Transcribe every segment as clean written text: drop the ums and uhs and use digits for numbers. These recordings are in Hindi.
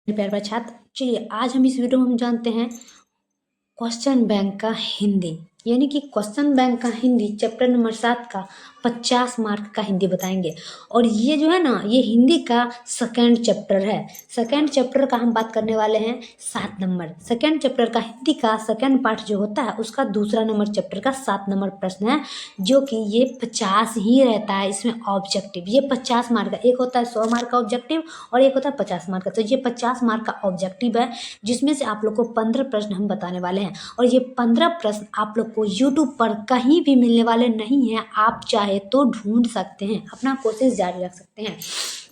प्यारे प्यारे छात्र, चलिए आज हम इस वीडियो में हम जानते हैं क्वेश्चन बैंक का हिंदी, यानी कि क्वेश्चन बैंक का हिंदी चैप्टर नंबर 7 का 50 मार्क का हिंदी बताएंगे। और ये जो है ना, ये हिंदी का सेकंड चैप्टर है। सेकंड चैप्टर का हम बात करने वाले हैं 7 नंबर। सेकंड चैप्टर का हिंदी का सेकंड पार्ट जो होता है उसका दूसरा नंबर चैप्टर का 7 नंबर प्रश्न है, जो कि ये 50 ही रहता है। इसमें ऑब्जेक्टिव ये 50 मार्क का, एक होता है 100 मार्क का ऑब्जेक्टिव और एक होता है 50 मार्क का। तो ये 50 मार्क का ऑब्जेक्टिव है, जिसमें से आप लोग को 15 प्रश्न हम बताने वाले हैं। और ये 15 प्रश्न आप लोग को यूट्यूब पर कहीं भी मिलने वाले नहीं हैं। आप चाहे तो ढूंढ सकते हैं, अपना कोशिश जारी रख सकते हैं।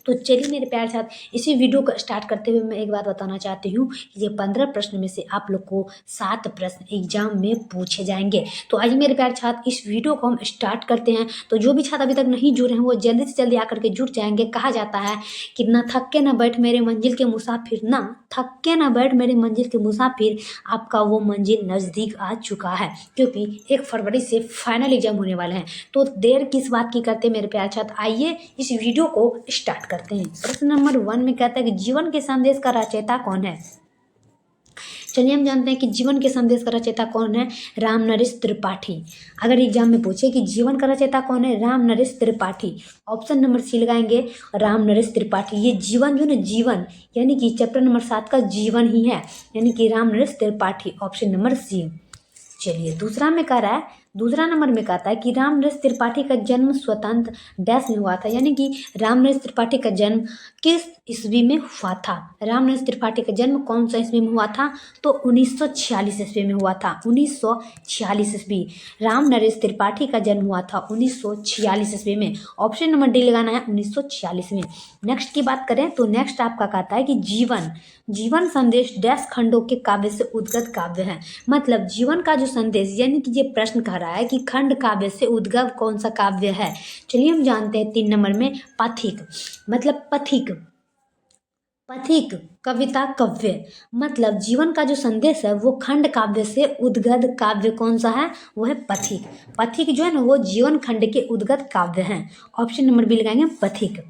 तो चलिए मेरे प्यारे साथ, इसी वीडियो को स्टार्ट करते हुए मैं एक बात बताना चाहती हूँ कि ये 15 प्रश्न में से आप लोग को 7 प्रश्न एग्जाम में पूछे जाएंगे। तो आइए मेरे प्यारे छात्र, इस वीडियो को हम स्टार्ट करते हैं। तो जो भी छात्र अभी तक नहीं जुड़े हैं वो जल्दी से जल्दी आकर के जुड़ जाएंगे। कहा जाता है कि ना थक के ना बैठ मेरे मंजिल के मुसाफिर, ना थक के ना बैठ मेरे मंजिल के मुसाफिर, आपका वो मंजिल नज़दीक आ चुका है, क्योंकि 1 फरवरी से फाइनल एग्जाम होने वाले हैं। तो देर किस बात की करते मेरे प्यारे छात्र, आइए इस वीडियो को स्टार्ट करते हैं। प्रश्न नंबर 1 में कहता है कि जीवन के संदेश का रचयिता कौन है। चलिए हम जानते हैं कि जीवन के संदेश का रचयिता कौन है, राम नरेश त्रिपाठी। अगर एग्जाम में पूछे कि जीवन का रचयिता कौन है, Ram Naresh Tripathi, option number C लगाएंगे, राम नरेश त्रिपाठी। ये जीवन जो ना, जीवन यानी कि चैप्टर नंबर 7 का जीवन ही है, यानी कि Ram Naresh Tripathi, option number C. चलिए दूसरा में कह रहा है, दूसरा नंबर में कहता है कि राम नरेश त्रिपाठी का जन्म स्वतंत्र डैश में हुआ था, यानी कि राम नरेश त्रिपाठी का जन्म किस ईस्वी में हुआ था। राम नरेश त्रिपाठी का जन्म कौन सा ईस्वी में हुआ था, तो 1946 ईस्वी में हुआ था। 1946 ईस्वी राम नरेश त्रिपाठी का जन्म हुआ था 1946 ईस्वी में। ऑप्शन नंबर डी लगाना है, 1946 में। नेक्स्ट की बात करें तो नेक्स्ट आपका कहता है कि जीवन जीवन संदेश डैश खंडों के काव्य से उद्गत काव्य है। मतलब जीवन का जो संदेश, यानी कि ये प्रश्न कह रहा है कि खंड काव्य से उद्गत कौन सा काव्य है। चलिए हम जानते हैं 3 नंबर में पथिक। मतलब पथिक, पथिक कविता काव्य, मतलब जीवन का जो संदेश है वो खंड काव्य से उद्गत काव्य कौन सा है, वो है पथिक। पथिक जो है ना वो जीवन खंड के उद्गत काव्य हैं। ऑप्शन नंबर बी लगाएंगे, पथिक।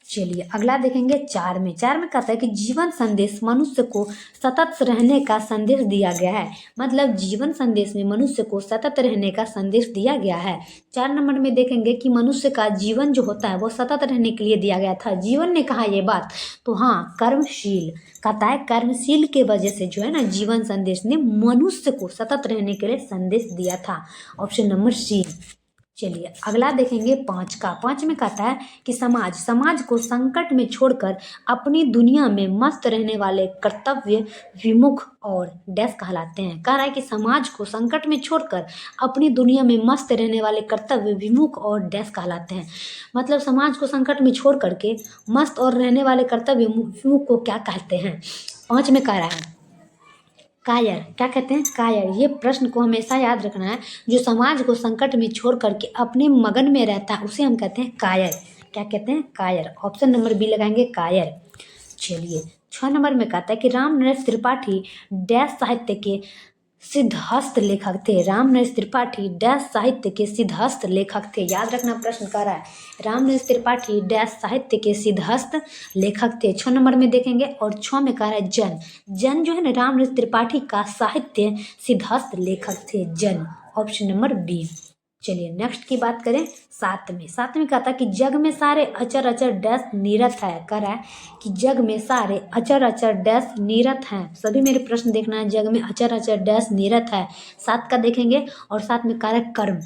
चलिए अगला देखेंगे 4 में। 4 में कहता है कि जीवन संदेश मनुष्य को सतत रहने का संदेश दिया गया है। मतलब जीवन संदेश में मनुष्य को सतत रहने का संदेश दिया गया है। 4 नंबर में देखेंगे कि मनुष्य का जीवन जो होता है वो सतत रहने के लिए दिया गया था। जीवन ने कहा ये बात, तो हाँ कर्मशील, कहता है कर्मशील के वजह से जो है ना जीवन संदेश ने मनुष्य को सतत रहने के लिए संदेश दिया था। Option number C. चलिए अगला देखेंगे 5 का। 5 में कहता है कि समाज समाज को संकट में छोड़कर अपनी दुनिया में मस्त रहने वाले कर्तव्य विमुख और डैश कहलाते हैं। कह रहा है कि समाज को संकट में छोड़कर अपनी दुनिया में मस्त रहने वाले कर्तव्य विमुख और डैश कहलाते हैं। मतलब समाज को संकट में छोड़ करके मस्त और रहने वाले कर्तव्य विमुख को क्या कहते हैं। 5 में कह रहा है कायर, क्या कहते हैं, कायर। ये प्रश्न को हमेशा याद रखना है। जो समाज को संकट में छोड़ करके अपने मगन में रहता है उसे हम कहते हैं कायर। क्या कहते हैं, कायर। ऑप्शन नंबर बी लगाएंगे, कायर। चलिए 6 नंबर में कहता है कि राम नरेश त्रिपाठी डैश साहित्य के सिद्धहस्त लेखक थे। राम नरेश त्रिपाठी डैश साहित्य के सिद्धहस्त लेखक थे। याद रखना प्रश्न कर रहा है, राम नरेश त्रिपाठी डैश साहित्य के सिद्धहस्त लेखक थे। 6 नंबर में देखेंगे और 6 में कह रहा है जन। जन जो है ना राम नरेश त्रिपाठी का साहित्य सिद्धहस्त लेखक थे, जन। Option number B. चलिए नेक्स्ट की बात करें 7 में। 7 में कहता है कि जग में सारे अचर अचर डैश नीरत है। कह रहा है कि जग में सारे अचर अचर डैश नीरत हैं। सभी मेरे प्रश्न देखना है, जग में अचर अचर डैश नीरत है। 7 का देखेंगे और 7 में कह रहा है कर्म।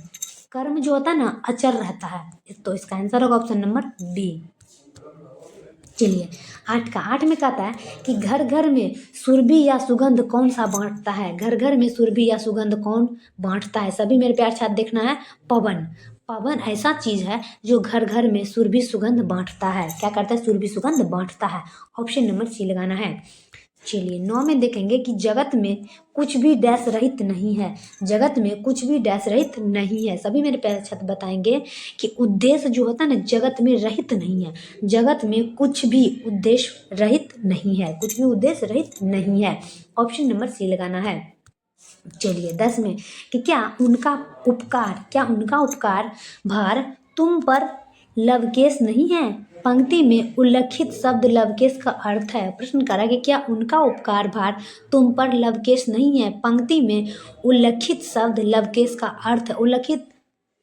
कर्म जो होता है ना अचर रहता है, तो इसका आंसर होगा ऑप्शन नंबर बी। चलिए 8 का। 8 में कहता है कि घर घर में सुरभि या सुगंध कौन सा बांटता है। घर घर में सुरभि या सुगंध कौन बांटता है। सभी मेरे प्यार छात्र देखना है, पवन। पवन ऐसा चीज है जो घर घर में सुरभि सुगंध बांटता है। क्या करता है, सुरभि सुगंध बांटता है। ऑप्शन नंबर सी लगाना है। चलिए 9 में देखेंगे कि जगत में कुछ भी डैश रहित नहीं है। जगत में कुछ भी डैश रहित नहीं है। सभी मेरे प्यारे छात्र बताएंगे कि उद्देश्य जो होता है ना जगत में रहित नहीं है। जगत में कुछ भी उद्देश्य रहित नहीं है, कुछ भी उद्देश्य रहित नहीं है। ऑप्शन नंबर सी लगाना है। चलिए 10 में कि क्या उनका उपकार भार तुम पर लवकेश नहीं है। पंक्ति में उल्लिखित शब्द लवकेश का अर्थ है। प्रश्न करा कि क्या उनका उपकार भार तुम पर लवकेश नहीं है। पंक्ति में उल्लिखित शब्द लवकेश का अर्थ है। उल्लिखित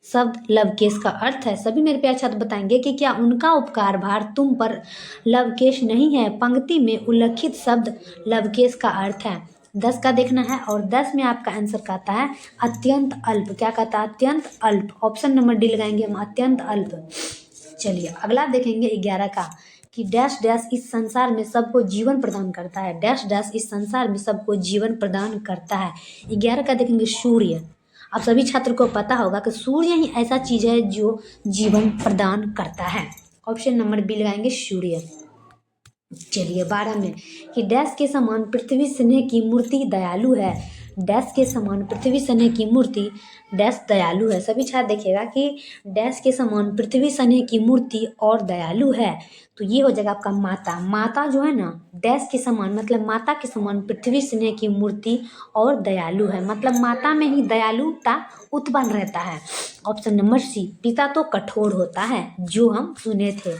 शब्द लवकेश का अर्थ है। सभी मेरे प्यारे छात्र बताएंगे कि क्या उनका उपकार भार तुम पर लवकेश नहीं है। पंक्ति में उल्लिखित शब्द लवकेश का अर्थ है। 10 का देखना है और 10 में आपका आंसर कहता है अत्यंत अल्प। क्या कहता है? अत्यंत अल्प। ऑप्शन नंबर डी लगाएंगे हम, अत्यंत अल्प। चलिए अगला देखेंगे 11 का कि डैश डैश इस संसार में सबको जीवन प्रदान करता है। डैश डैश इस संसार में सबको जीवन प्रदान करता है। 11 का देखेंगे सूर्य। आप सभी छात्र को पता होगा कि सूर्य ही ऐसा चीज है जो जीवन प्रदान करता है। ऑप्शन नंबर बी लगाएंगे सूर्य। चलिए 12 में कि डैश के समान पृथ्वी स्नेह की मूर्ति दयालु है। डैश के समान पृथ्वी स्नेह की मूर्ति डैश दयालु है। सभी छात्र देखिएगा कि डैश के समान पृथ्वी स्नेह की मूर्ति और दयालु है, तो ये हो जाएगा आपका माता। माता जो है ना डैश के समान मतलब माता के समान पृथ्वी स्नेह की मूर्ति और दयालु है, मतलब माता में ही दयालुता उत्पन्न रहता है। Option number C. पिता तो कठोर होता है, जो हम सुने थे।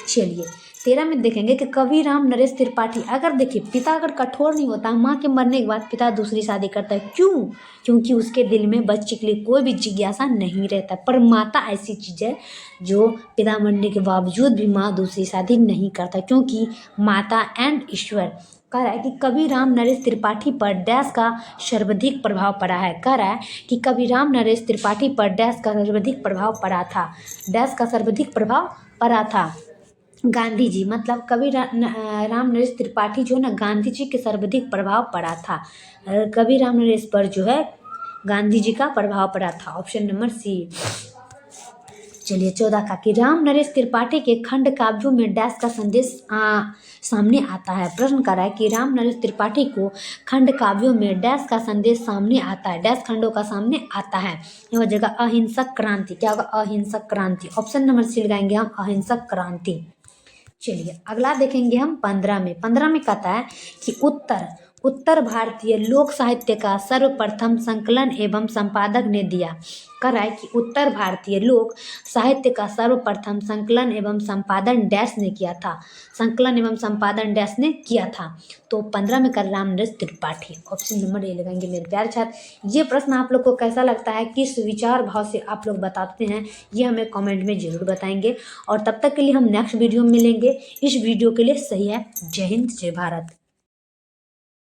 चलिए 13 में देखेंगे कि कवि राम नरेश त्रिपाठी। अगर देखिए पिता अगर कठोर नहीं होता, माँ के मरने के बाद पिता दूसरी शादी करता है, क्यों? क्योंकि उसके दिल में बच्चे के लिए कोई भी जिज्ञासा नहीं रहता। पर माता ऐसी चीज है जो पिता मरने के बावजूद भी माँ दूसरी शादी नहीं करता, क्योंकि माता एंड ईश्वर। कह रहा है कि कवि राम नरेश त्रिपाठी पर डैश का सर्वाधिक प्रभाव पड़ा है। कह रहा है कि कवि राम नरेश त्रिपाठी पर डैश का सर्वाधिक प्रभाव पड़ा था। डैश का सर्वाधिक प्रभाव पड़ा था गांधी जी, मतलब कवि राम नरेश त्रिपाठी जो है ना गांधी जी के सर्वाधिक प्रभाव पड़ा था। कवि राम नरेश पर जो है गांधी जी का प्रभाव पड़ा था। Option number C. चलिए 14 का कि राम नरेश त्रिपाठी के खंड काव्यों में डैश का संदेश सामने आता है। प्रश्न कर रहा है कि राम नरेश त्रिपाठी को खंड काव्यों में डैश का संदेश सामने आता है। डैश खंडों का सामने आता है। ये हो जाएगा अहिंसक क्रांति। क्या होगा? अहिंसक क्रांति। ऑप्शन नंबर सी लगाएंगे हम, अहिंसक क्रांति। चलिए अगला देखेंगे हम 15 में। 15 में कहता है कि उत्तर भारतीय लोक साहित्य का सर्वप्रथम संकलन एवं संपादक ने दिया। कह रहा है कि उत्तर भारतीय लोक साहित्य का सर्वप्रथम संकलन एवं संपादन डैश ने किया था। संकलन एवं संपादन डैश ने किया था। तो 15 में कर Ram Naresh Tripathi. Option number A लगाएंगे मेरे प्यारे छात्र। ये प्रश्न आप लोग को कैसा लगता है, किस विचार भाव से आप लोग बताते हैं, ये हमें कमेंट में जरूर बताएंगे। और तब तक के लिए हम नेक्स्ट वीडियो में मिलेंगे। इस वीडियो के लिए सही है। जय हिंद, जय भारत।